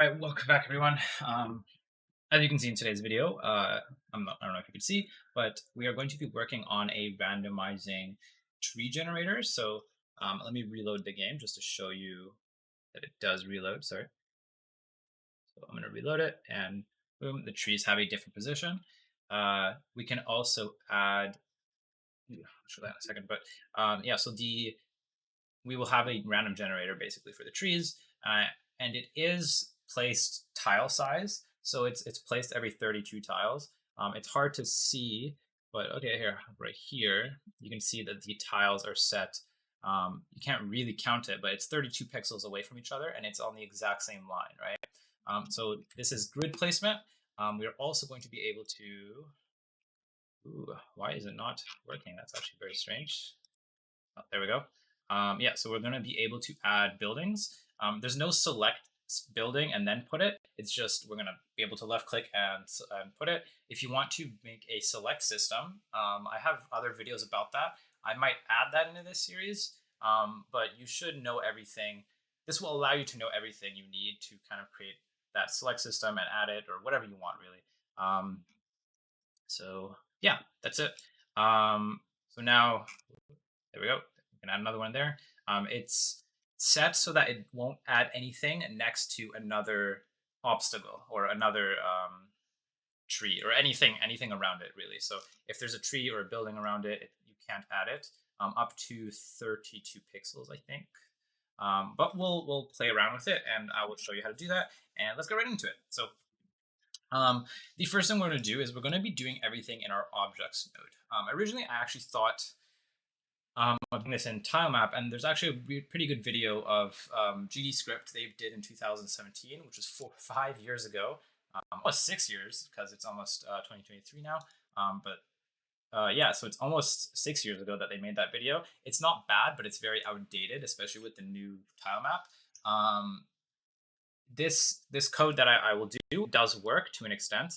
All right, welcome back, everyone. As you can see in today's video, I don't know if you can see, but we are going to be working on a randomizing tree generator. So let me reload the game just to show you that it does reload. Sorry. So I'm going to reload it, and boom, the trees have a different position. We can also add. I'll show that in a second, but yeah. So we will have a random generator basically for the trees, and it is placed tile size, so it's placed every 32 tiles. It's hard to see, but okay, here right here you can see that the tiles are set. You can't really count it, but it's 32 pixels away from each other, and it's on the exact same line, right? So this is grid placement. We are also going to be able to. Ooh, why is it not working? That's actually very strange. Oh, there we go. Yeah, so we're going to be able to add buildings. There's no select building and then put it. It's just we're going to be able to left click and put it. If you want to make a select system, I have other videos about that. I might add that into this series, but you should know everything. This will allow you to know everything you need to kind of create that select system and add it or whatever you want, really. So yeah, that's it. So now, there we go. We can add another one there. It's set so that it won't add anything next to another obstacle or another tree or anything around it, really. So if there's a tree or a building around it, you can't add it. Up to 32 pixels, I think. But we'll play around with it, and I will show you how to do that. And let's get right into it. So the first thing we're going to do is we're going to be doing everything in our objects node. Originally, I actually thought of doing this in tilemap, and there's actually a pretty good video of GD script they did in 2017, which was 5 years ago, almost 6 years because it's almost 2023 now. Yeah, so it's almost 6 years ago that they made that video. It's not bad, but it's very outdated, especially with the new tilemap. This code that I will do does work to an extent,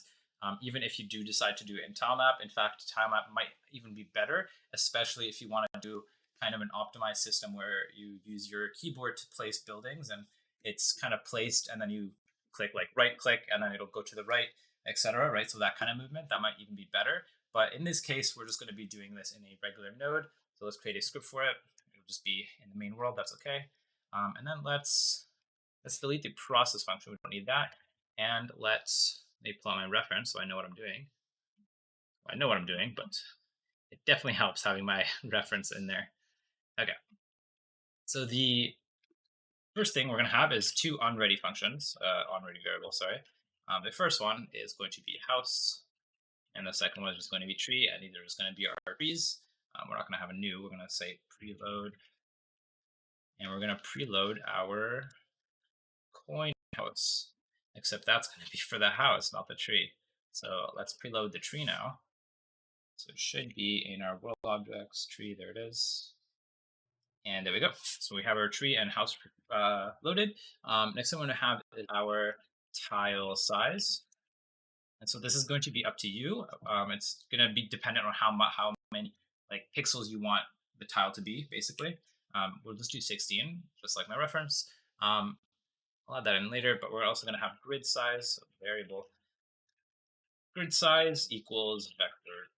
even if you do decide to do it in tilemap. In fact, tilemap might even be better, especially if you want to do kind of an optimized system where you use your keyboard to place buildings and it's kind of placed, and then you click like right click and then it'll go to the right, etc. Right, so that kind of movement that might even be better. But in this case, we're just going to be doing this in a regular node. So let's create a script for it. It'll just be in the main world. That's okay. And then let's delete the process function. We don't need that. And let's maybe pull out my reference so I know what I'm doing. I know what I'm doing, but it definitely helps having my reference in there. Okay. So the first thing we're going to have is two onReady functions, onReady variables, sorry. The first one is going to be house, and the second one is just going to be tree, and these are just going to be our trees. We're not going to have a new, we're going to say preload, and we're going to preload our coin house, except that's going to be for the house, not the tree. So let's preload the tree now. So it should be in our world objects tree. There it is. And there we go. So we have our tree and house loaded. Next thing I'm going to have is our tile size. And so this is going to be up to you. It's going to be dependent on how many like pixels you want the tile to be, basically. We'll just do 16, just like my reference. I'll add that in later, but we're also going to have grid size, so variable grid size equals vector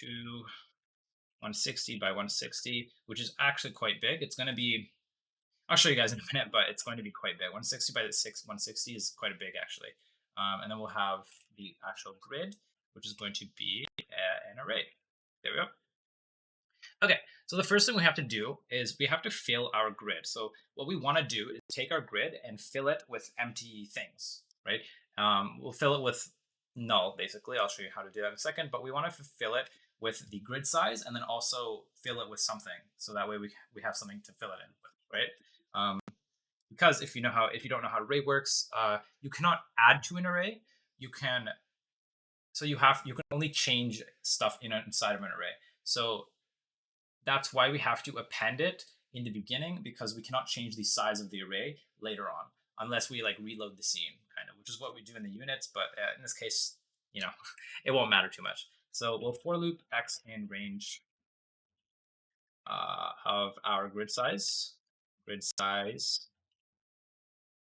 2, 160 by 160, which is actually quite big. It's going to be, I'll show you guys in a minute, but it's going to be quite big. 160 by 160 is quite a big, actually. And then we'll have the actual grid, which is going to be an array. There we go. Okay, so the first thing we have to do is we have to fill our grid. So what we want to do is take our grid and fill it with empty things, right? We'll fill it with null, basically. I'll show you how to do that in a second, but we want to fill it with the grid size and then also fill it with something. So that way we have something to fill it in with, right? Because if you don't know how array works, you cannot add to an array. You can only change stuff inside of an array. So that's why we have to append it in the beginning, because we cannot change the size of the array later on unless we like reload the scene, kind of, which is what we do in the units. But in this case, it won't matter too much. So we'll for loop x in range of our grid size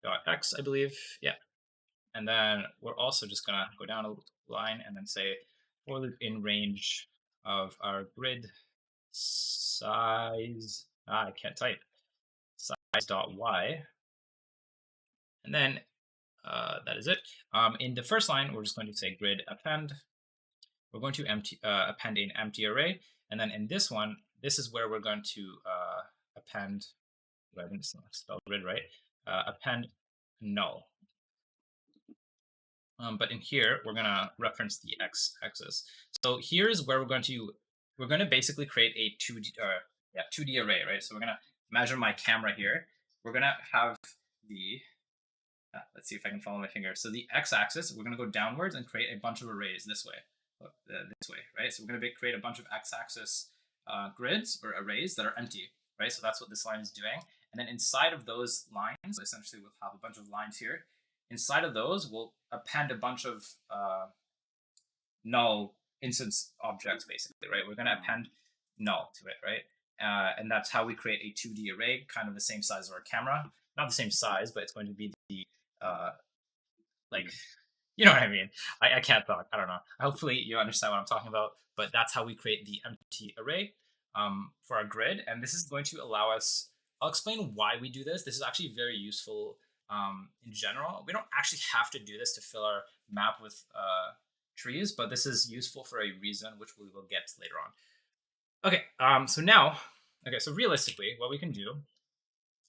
dot x, I believe. Yeah. And then we're also just going to go down a line and then say for loop in range of our grid size. I can't type. Size.y. And then that is it. In the first line, we're just going to say grid append. We're going to append an empty array. And then in this one, this is where we're going to append, I didn't spell grid right, append null. But in here, we're going to reference the x-axis. So here's where we're going to basically create a 2D array, right? So we're going to measure my camera here. We're going to have the, let's see if I can follow my finger. So the x-axis, we're going to go downwards and create a bunch of arrays this way, right? So we're going to create a bunch of x-axis grids or arrays that are empty, right? So that's what this line is doing. And then inside of those lines, essentially we'll have a bunch of lines here. Inside of those, we'll append a bunch of null instance objects, basically, right? We're going to append null to it, right? And that's how we create a 2D array, kind of the same size as our camera. Not the same size, but it's going to be the, like, you know what I mean? I can't talk. I don't know. Hopefully you understand what I'm talking about. But that's how we create the empty array for our grid. And this is going to allow us, I'll explain why we do this. This is actually very useful in general. We don't actually have to do this to fill our map with trees, but this is useful for a reason, which we will get later on. Okay, so realistically, what we can do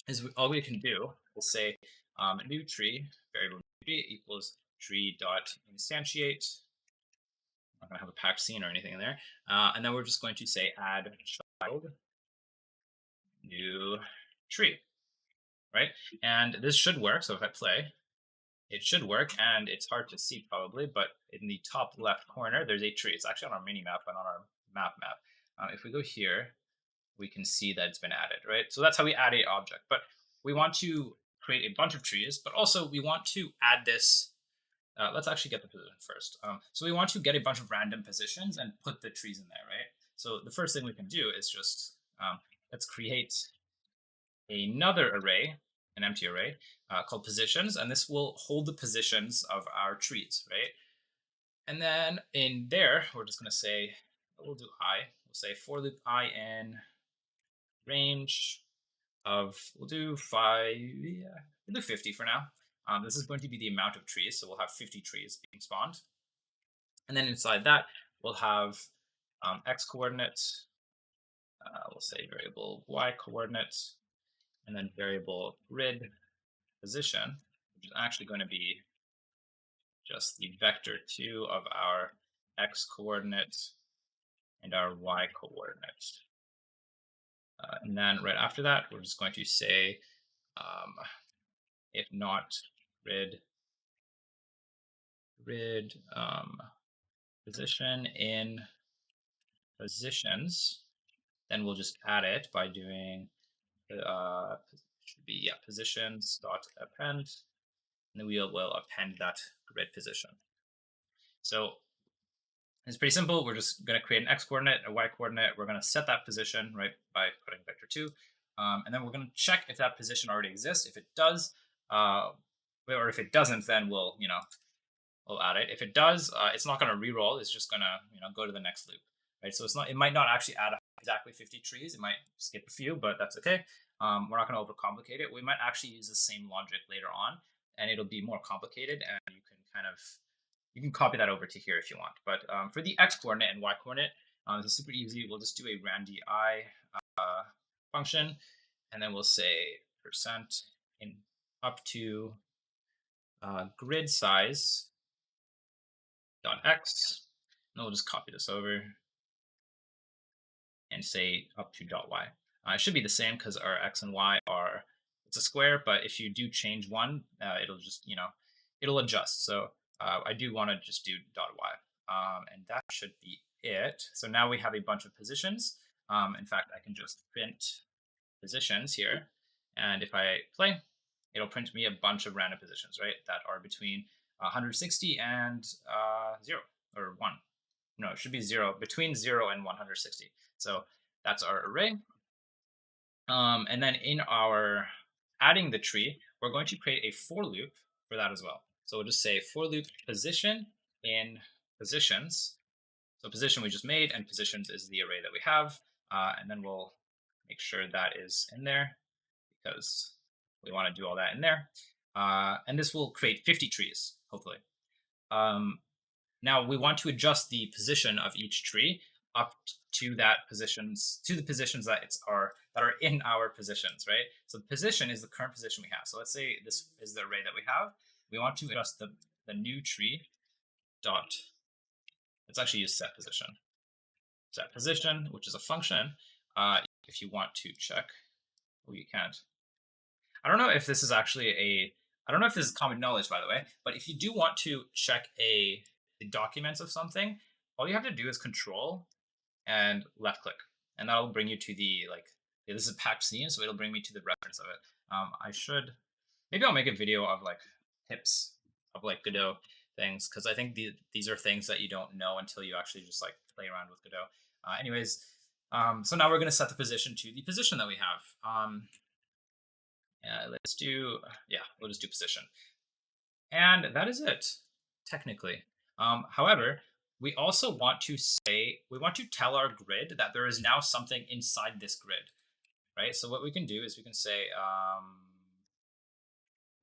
is all we can do is say new tree, variable tree equals tree dot instantiate. I'm not going to have a packed scene or anything in there. And then we're just going to say add child new tree, right? And this should work. So if I play, it should work. And it's hard to see probably, but in the top left corner, there's a tree. It's actually on our mini map and on our map. If we go here, we can see that it's been added, right? So that's how we add a object. But we want to create a bunch of trees, but also we want to add this. Let's actually get the position first. So we want to get a bunch of random positions and put the trees in there, right? So the first thing we can do is just, let's create another array, an empty array called positions, and this will hold the positions of our trees, right? And then in there, we're just going to say, we'll do I. We'll say for loop I in range of, we'll do 50 for now. This is going to be the amount of trees, so we'll have 50 trees being spawned. And then inside that, we'll have x coordinates, we'll say variable y coordinates, and then variable grid position, which is actually going to be just the vector2 of our x coordinates and our y coordinates. And then right after that, we're just going to say, if not grid position in positions, then we'll just add it by doing should be positions dot append, and then we will append that grid position. So it's pretty simple. We're just going to create an x coordinate, a y coordinate. We're going to set that position right by putting vector2, and then we're going to check if that position already exists. If it does, or if it doesn't, then we'll add it. If it does, it's not going to re-roll. It's just going to go to the next loop, right? So it might not actually add exactly 50 trees. It might skip a few, but that's okay. We're not going to overcomplicate it. We might actually use the same logic later on, and it'll be more complicated, and you can copy that over to here if you want. But for the x coordinate and y coordinate, this is super easy. We'll just do a randi function, and then we'll say percent in up to grid size dot x, and we'll just copy this over and say up to dot y. It should be the same because our x and y are, it's a square, but if you do change one, it'll just, it'll adjust. So I do want to just do dot y, and that should be it. So now we have a bunch of positions. In fact, I can just print positions here, and if I play, it'll print me a bunch of random positions, right, that are between 160 and 0 or 1. No, it should be 0, between 0 and 160. So that's our array. And then in our adding the tree, we're going to create a for loop for that as well. So we'll just say for loop position in positions. So position we just made, and positions is the array that we have. And then we'll make sure that is in there because we want to do all that in there. And this will create 50 trees, hopefully. Now we want to adjust the position of each tree up to the positions that are in our positions, right? So the position is the current position we have. So let's say this is the array that we have. We want to adjust the new tree dot. Let's actually use set position, which is a function. If you want to check, well, you can't. I don't know if this is actually I don't know if this is common knowledge, by the way, but if you do want to check the documents of something, all you have to do is control and left click, and that'll bring you to this is patch scene, so it'll bring me to the reference of it. Maybe I'll make a video of like tips of like Godot things, because I think these are things that you don't know until you actually just like play around with Godot. So now we're going to set the position to the position that we have. We'll just do position. And that is it, technically. However, we also want to tell our grid that there is now something inside this grid, right? So what we can do is we can say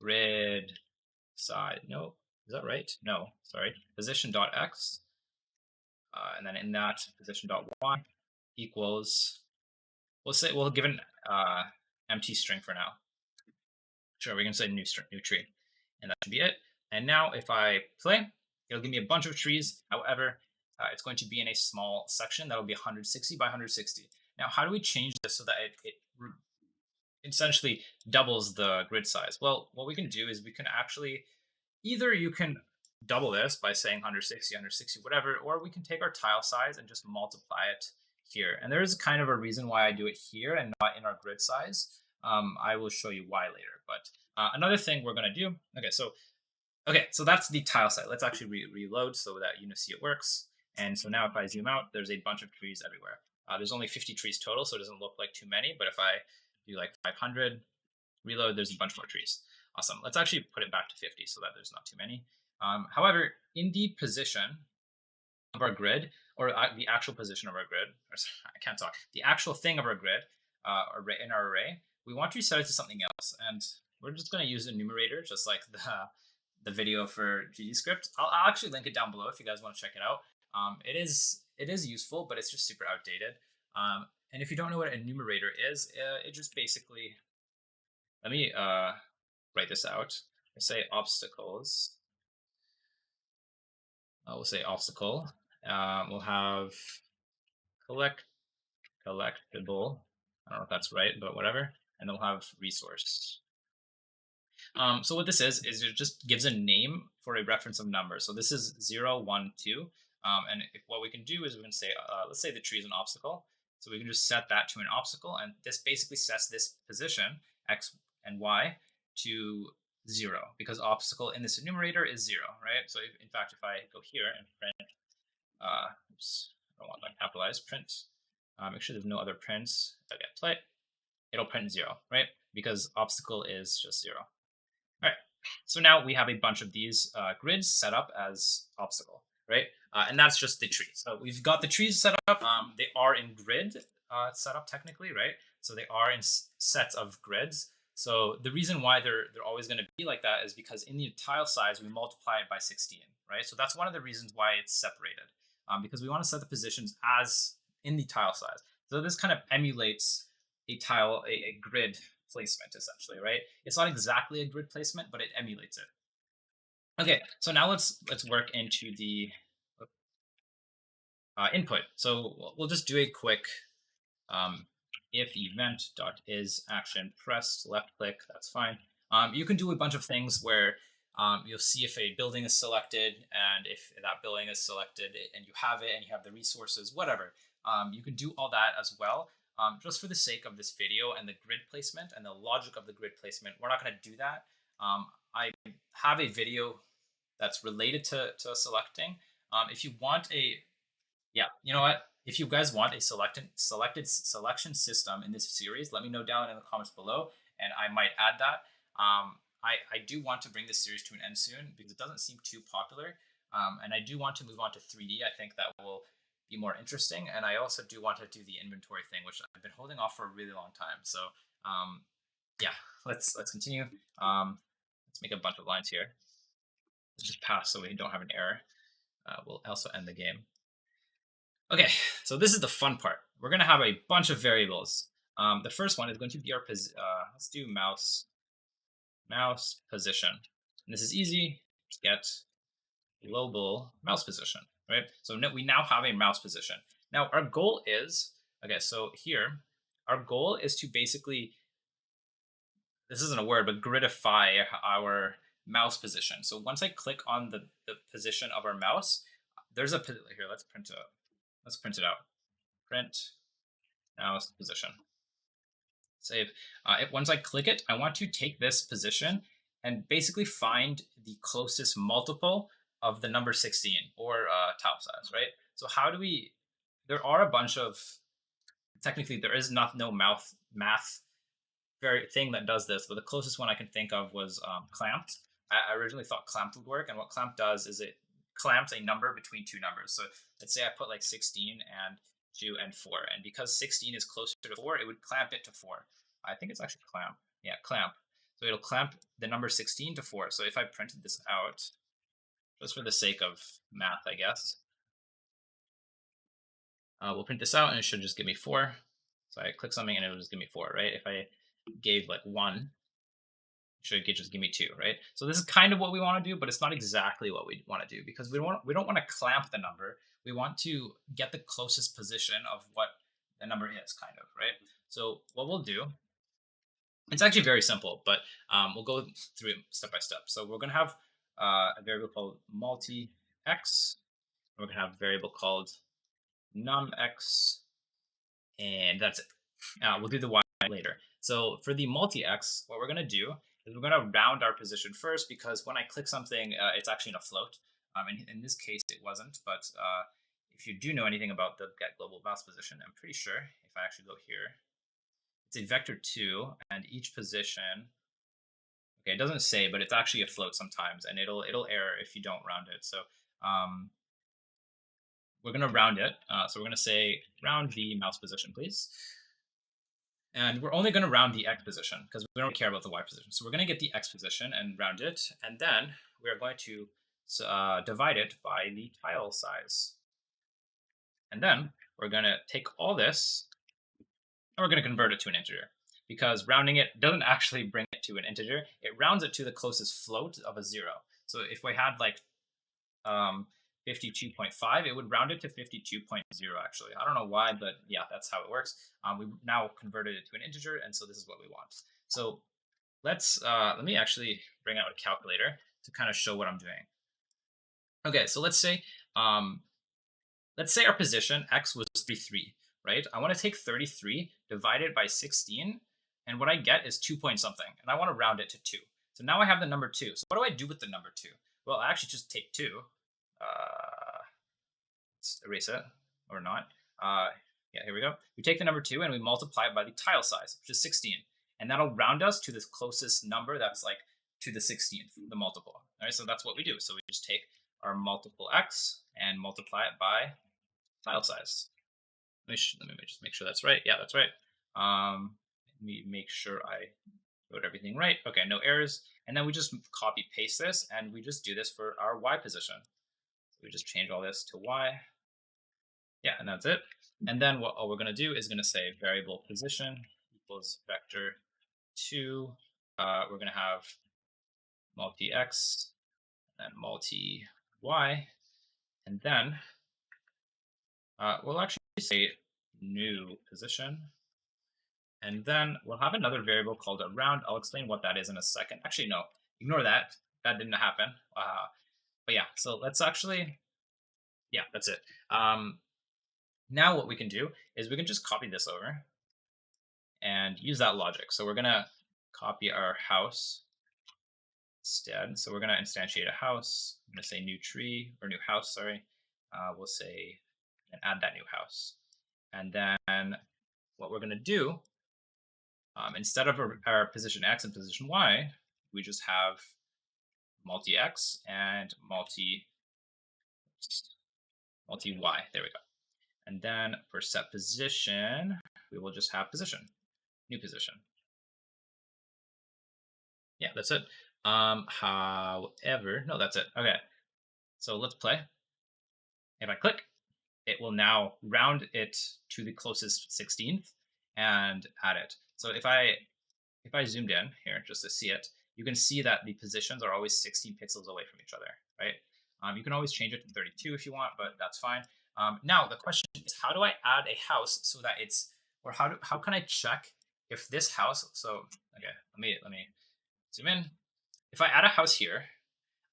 grid side. No, is that right? No, sorry. Position.x. And then in that position.y equals, we'll give an empty string for now. Sure, we can say new tree, and that should be it. And now if I play, it'll give me a bunch of trees. However, it's going to be in a small section that'll be 160 by 160. Now, how do we change this so that it essentially doubles the grid size? Well, what we can do is we can actually, either you can double this by saying 160, 160, whatever, or we can take our tile size and just multiply it here. And there is kind of a reason why I do it here and not in our grid size. I will show you why later. But another thing we're going to do, okay, so that's the tile size. Let's actually reload so that you see it works. And so now if I zoom out, there's a bunch of trees everywhere. There's only 50 trees total, so it doesn't look like too many. But if I do like 500, reload, there's a bunch more trees. Awesome. Let's actually put it back to 50 so that there's not too many. However, in the position of our grid, or the actual position of our grid, I can't talk, the actual thing of our grid in our array, we want to set it to something else. And we're just going to use a numerator, just like the video for GDScript. I'll actually link it down below if you guys want to check it out. It is useful, but it's just super outdated. And if you don't know what a numerator is, it just basically, let me write this out. I say obstacles. We'll say obstacle. We'll have collectible. I don't know if that's right, but whatever. And then we'll have resource. So what this is it just gives a name for a reference of number. So this is 0, 1, 2. And what we can do is we can say, let's say the tree is an obstacle. So we can just set that to an obstacle. And this basically sets this position, x and y, to 0, because obstacle in this enumerator is 0, right? So in fact, if I go here and print, oops, I don't want that capitalized, print, make sure there's no other prints. Okay, play, it'll print 0, right? Because obstacle is just 0. All right, so now we have a bunch of these grids set up as obstacle, right? And that's just the tree. So we've got the trees set up. They are in grid setup technically, right? So they are in sets of grids. So the reason why they're always going to be like that is because in the tile size, we multiply it by 16, right? So that's one of the reasons why it's separated, because we want to set the positions as in the tile size. So this kind of emulates a grid placement, essentially, right? It's not exactly a grid placement, but it emulates it. Okay, so now let's work into the input. So we'll just do a quick if event.is action pressed left click, that's fine. You can do a bunch of things where you'll see if a building is selected, and if that building is selected and you have it and you have the resources, whatever. You can do all that as well. Just for the sake of this video and the grid placement and the logic of the grid placement, we're not going to do that. I have a video that's related to selecting. If you want you know what? If you guys want a selected selection system in this series, let me know down in the comments below, and I might add that. I do want to bring this series to an end soon because it doesn't seem too popular. And I do want to move on to 3D. I think that will be more interesting. And I also do want to do the inventory thing, which I've been holding off for a really long time. So yeah, let's continue. Let's make a bunch of lines here. Let's just pass so we don't have an error. We'll also end the game. Okay, so this is the fun part. We're going to have a bunch of variables. The first one is going to be our let's do mouse position. And this is easy. Just get global mouse position, right? So we now have a mouse position. Now our goal is, okay, so here, our goal is to basically, this isn't a word, but gridify our mouse position. So once I click on the position of our mouse, there's a, here, let's print it out. Print mouse position. Save. Once I click it, I want to take this position and basically find the closest multiple of the number 16 or tile size, right? So how do we, there are a bunch of, technically there is no math very thing that does this, but the closest one I can think of was clamped. I originally thought clamped would work, and what clamp does is it clamps a number between two numbers. So let's say I put like 16 and 2 and 4, and because 16 is closer to 4, it would clamp it to 4. I think it's actually clamp. Yeah, clamp. So it'll clamp the number 16 to 4. So if I printed this out, just for the sake of math, I guess, we'll print this out, and it should just give me 4. So I click something, and it'll just give me 4, right? If I gave like 1, should just give me 2, right? So this is kind of what we want to do, but it's not exactly what we want to do because we don't want to clamp the number. We want to get the closest position of what the number is, kind of, right? So what we'll do, it's actually very simple, but we'll go through it step by step. So we're going to have a variable called multi-x. We're going to have a variable called num-x, and that's it. We'll do the y later. So for the multi-x, what we're going to do is we're going to round our position first because when I click something, it's actually in a float. In this case, it wasn't. But if you do know anything about the get global mouse position, I'm pretty sure if I actually go here, it's a vector 2, and each position. Okay, it doesn't say, but it's actually a float sometimes, and it'll error if you don't round it. So we're going to round it. So we're going to say round the mouse position, please. And we're only going to round the x position because we don't care about the y position. So we're going to get the x position and round it. And then we're going to divide it by the tile size. And then we're going to take all this and we're going to convert it to an integer. Because rounding it doesn't actually bring it to an integer. It rounds it to the closest float of a 0. So if we had like 52.5, it would round it to 52.0 actually. I don't know why, but yeah, that's how it works. We now converted it to an integer, and so this is what we want. So let me actually bring out a calculator to kind of show what I'm doing. Okay, so let's say our position x was 33, right? I want to take 33 divided by 16, and what I get is 2 point something, and I want to round it to 2. So now I have the number 2. So what do I do with the number 2? Well, I actually just take 2. Let's erase it or not. Yeah, here we go. We take the number 2 and we multiply it by the tile size, which is 16. And that'll round us to the closest number that's like to the 16th, the multiple. All right, so that's what we do. So we just take our multiple x and multiply it by tile size. Let me just make sure that's right. Yeah, that's right. Let me make sure I wrote everything right. Okay, no errors. And then we just copy paste this, and we just do this for our y position. So we just change all this to y. Yeah, and that's it. And then what all we're going to do is going to say variable position equals vector 2. We're going to have multi-x and multi-y. And then we'll actually say new position. And then we'll have another variable called a round. I'll explain what that is in a second. Actually, no, ignore that. That didn't happen. But yeah, so let's actually, yeah, that's it. Now what we can do is we can just copy this over and use that logic. So we're going to copy our house instead. So we're going to instantiate a house. I'm going to say new tree or new house, sorry. We'll say and add that new house. And then what we're going to do, instead of our position X and position Y, we just have multi-x and multi-y. There we go. And then for set position, we will just have position, new position. Yeah, that's it. However, no, that's it. Okay, so let's play. If I click, it will now round it to the closest 16th and add it. So if I zoomed in here just to see it, you can see that the positions are always 16 pixels away from each other, right? You can always change it to 32 if you want, but that's fine. Now the question is, how do I add a house so that it's, or how can I check if this house? So okay, let me zoom in. If I add a house here,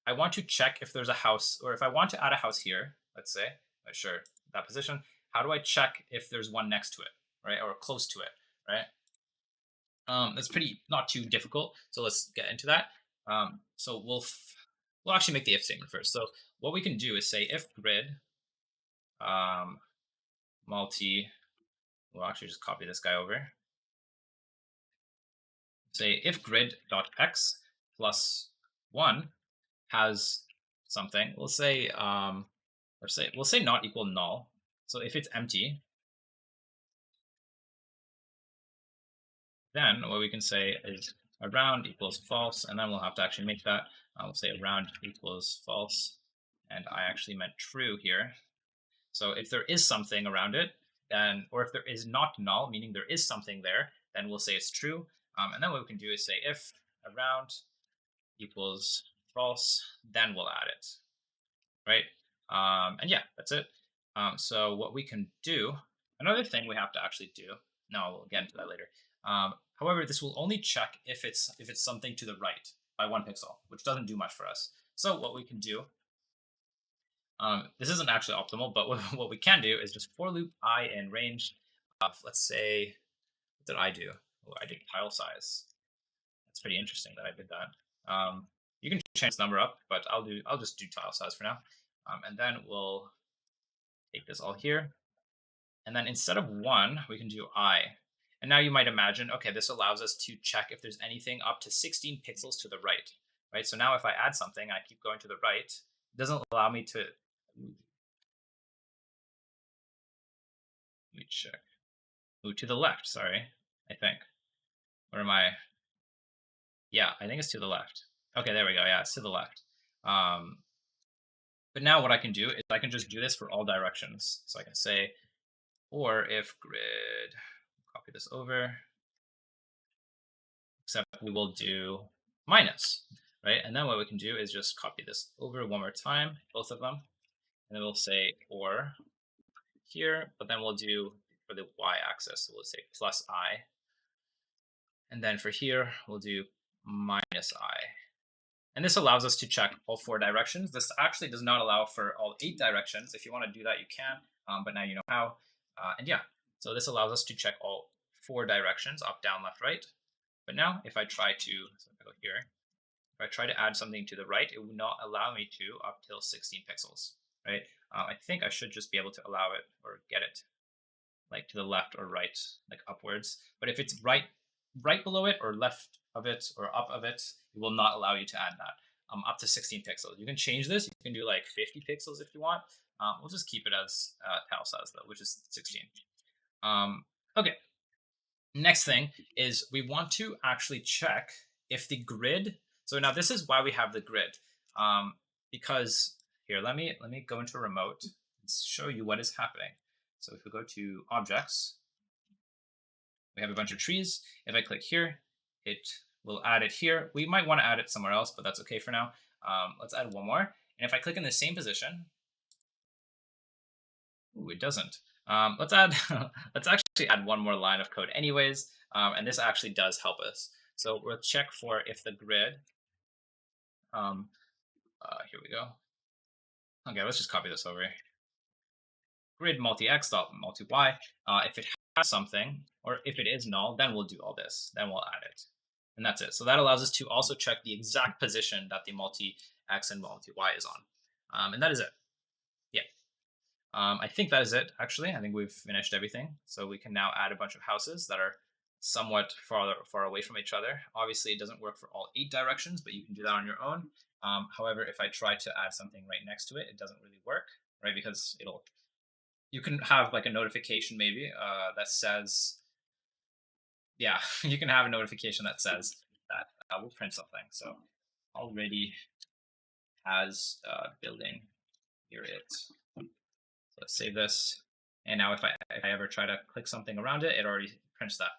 I want to check if there's a house, or if I want to add a house here, let's say, sure, that position, how do I check if there's one next to it, right, or close to it, right? That's pretty not too difficult. So let's get into that. So we'll actually make the if statement first. So what we can do is say if grid multi. We'll actually just copy this guy over. Say if grid dot x plus 1 has something. We'll say we'll say not equal null. So if it's empty, then what we can say is around equals false, and then we'll have to actually make that. We'll say around equals false, and I actually meant true here. So if there is something around it, then, or if there is not null, meaning there is something there, then we'll say it's true. And then what we can do is say if around equals false, then we'll add it, right? And yeah, that's it. So what we can do, another thing we have to actually do, no, we'll get into that later. However, this will only check if it's something to the right by 1 pixel, which doesn't do much for us. So what we can do, this isn't actually optimal, but what we can do is just for loop I in range of, let's say, what did I do? Oh, I did tile size. That's pretty interesting that I did that. You can change this number up, but I'll just do tile size for now. And then we'll take this all here. And then instead of 1, we can do I. And now you might imagine, okay, this allows us to check if there's anything up to 16 pixels to the right? So now if I add something, I keep going to the right, it doesn't allow me to, let me check. Ooh, to the left, sorry, I think. Or am I? Yeah, I think it's to the left. Okay, there we go. Yeah, it's to the left. But now what I can do is I can just do this for all directions. So I can say, or if grid, copy this over, except we will do minus, right? And then what we can do is just copy this over one more time, both of them. And then we'll say or here, but then we'll do for the y-axis, so we'll say plus I. And then for here, we'll do minus I. And this allows us to check all 4 directions. This actually does not allow for all 8 directions. If you want to do that, you can, but now you know how. And yeah, so this allows us to check all 4 directions, up, down, left, right. But now if I try to, so if I go here, if I try to add something to the right, it will not allow me to up till 16 pixels, right? I think I should just be able to allow it or get it like to the left or right, like upwards. But if it's right below it or left of it or up of it, it will not allow you to add that. Up to 16 pixels. You can change this. You can do like 50 pixels if you want. We'll just keep it as tile size though, which is 16. Okay. Next thing is we want to actually check if the grid. So now this is why we have the grid, because here let me go into remote and show you what is happening. So if we go to objects, we have a bunch of trees. If I click here, it will add it here. We might want to add it somewhere else, but that's okay for now. Let's add one more. And if I click in the same position, ooh, it doesn't. Let's actually add one more line of code anyways. And this actually does help us. So we'll check for if the grid, here we go. Okay, let's just copy this over. Grid multi-x dot multi-y. If it has something, or if it is null, then we'll do all this. Then we'll add it. And that's it. So that allows us to also check the exact position that the multi-x and multi-y is on. And that is it. Yeah. I think that is it, actually. I think we've finished everything. So we can now add a bunch of houses that are somewhat far away from each other. Obviously, it doesn't work for all 8 directions, but you can do that on your own. However, if I try to add something right next to it, it doesn't really work, right? Because you can have like a notification maybe that says, yeah, you can have a notification that says that we'll print something. So already has building, here it. So let's save this. And now if I ever try to click something around it, it already prints that.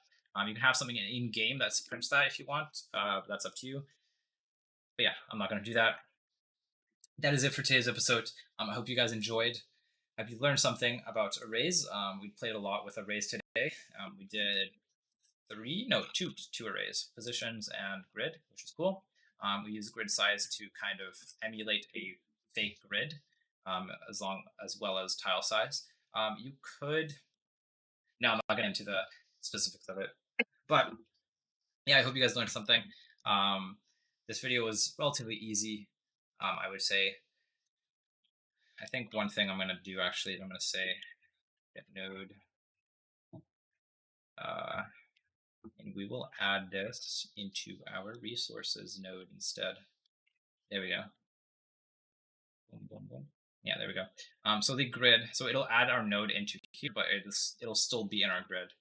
You can have something in game that prints that if you want. That's up to you. But yeah, I'm not going to do that. That is it for today's episode. I hope you guys enjoyed. I hope you learned something about arrays. We played a lot with arrays today. We did two arrays, positions and grid, which is cool. We use grid size to kind of emulate a fake grid, as well as tile size. You could. No, I'm not getting into the specifics of it, but yeah, I hope you guys learned something. This video was relatively easy, I would say. I think one thing I'm going to do actually, I'm going to say get node, and we will add this into our resources node instead. There we go. Boom, boom, boom. Yeah, there we go. So the grid, so it'll add our node into here, but it'll still be in our grid.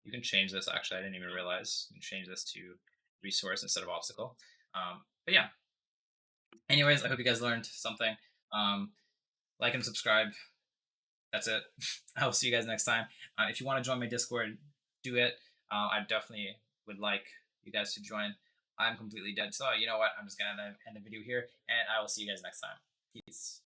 You can change this. Actually, I didn't even realize. You can change this to resource instead of obstacle. But yeah. Anyways, I hope you guys learned something. Like and subscribe. That's it. I'll see you guys next time. If you want to join my Discord, do it. I definitely would like you guys to join. I'm completely dead. So you know what? I'm just going to end the video here, and I will see you guys next time. Peace.